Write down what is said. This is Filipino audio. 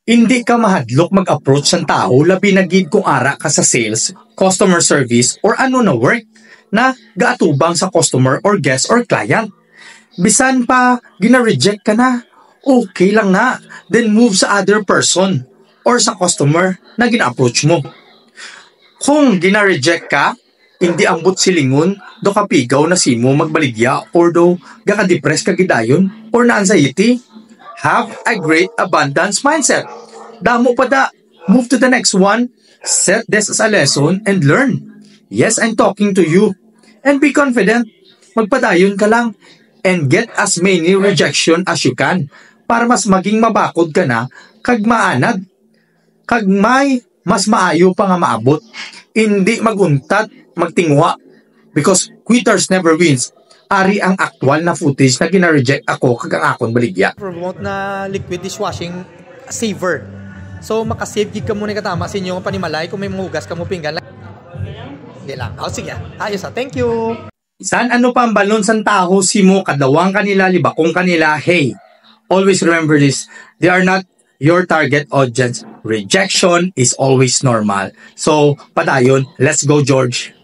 Hindi ka mahadlok mag-approach ng tao labi na gid kung ara ka sa sales, customer service, or ano na work na gaatubang sa customer or guest or client. Bisan pa gina-reject ka na, okay lang na, then move sa other person or sa customer na gina-approach mo. Kung gina-reject ka, hindi ambot silingon do kapigaw na simo magbaligya or do gaka-depress ka gidayon or na anxiety. Have a great abundance mindset. Damo pa da. Move to the next one. Set this as a lesson and learn. Yes, I'm talking to you. And be confident. Magpadayon ka lang and get as many rejection as you can para mas maging mabakod ka na kag maanad. Kag may mas maayo pa nga maabot. Hindi maguntat, magtingwa. Because quitters never wins. Ari ang actual na footage na gina-reject ako kag ang akong baligya. Promote na liquid dishwashing saver. So makasave gig ka muna katama sa inyong panimalay kung may mahugas ka mo pinggan. Hindi lang. Sige. Ayos thank you. San ano pa ang balon san taho simo kadawang kanila libakong kanila. Hey, always remember this. They are not your target audience. Rejection is always normal. So, padayon, let's go George.